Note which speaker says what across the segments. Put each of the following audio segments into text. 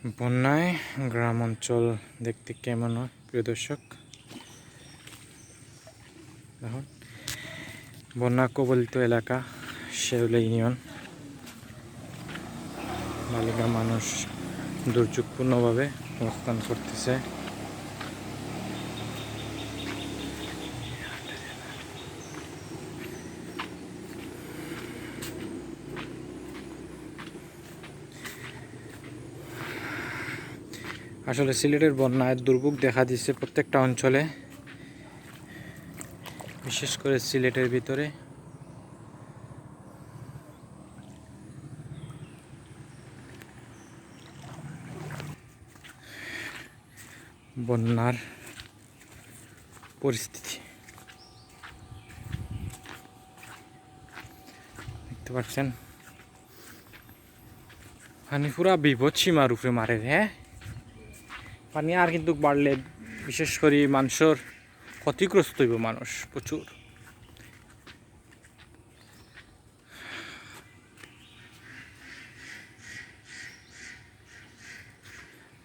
Speaker 1: বন্যায় গ্রাম অঞ্চল দেখতে কেমন হয় প্রিয় দর্শক। দেখুন, বন্যা কবলিত এলাকা শেওলা ইউনিয়ন। বালিকা মানুষ দুর্যোগপূর্ণভাবে অবস্থান করতেছে। আসলে সিলেটের বন্যায় দুর্ভোগ দেখা দিচ্ছে প্রত্যেকটা অঞ্চলে, বিশেষ করে সিলেটের ভিতরে। বন্যার পরিস্থিতি দেখতে পাচ্ছেন, পানি পুরা বিপদ সীমার উপরে মারে। হ্যাঁ, পানি আর কিন্তু বাড়লে বিশেষ করে মানুষের ক্ষতিগ্রস্ত হইব, মানুষ প্রচুর।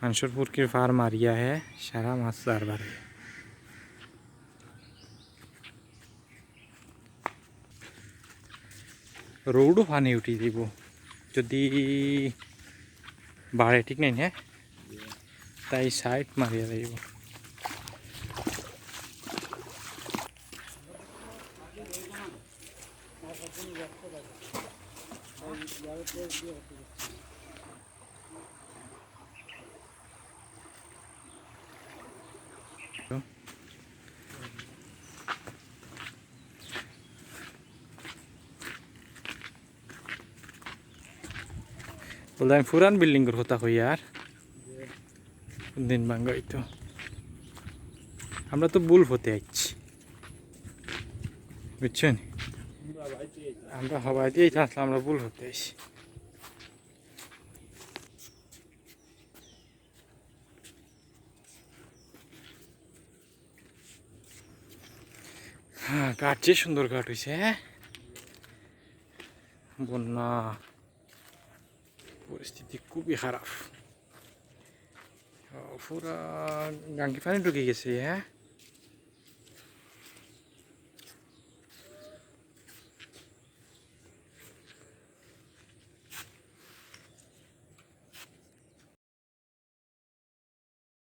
Speaker 1: মানুষের পুরকির ফার মারিয়া হে সারা মাছ চারবার। রোডও পানি উঠি দিব যদি বাড়ে, ঠিক নেই। হ্যাঁ, তাই সাইড মারিয়া দিব। বলতে আমি পুরান বিল্ডিংয়ের কথা কই, আর দিন ভাঙ্গাই তো আমরা তো বুল হতে আসছি, বুঝছেন। আমরা হবাই দিয়েই আসলাম, আমরা বুল হতে আসছি। হ্যাঁ, ঘাট যে সুন্দর ঘাট হয়েছে। হ্যাঁ, বন্যা পরিস্থিতি খুবই খারাপ, পুরা গাঙ্গি পানি ঢুকে গেছে। হ্যাঁ।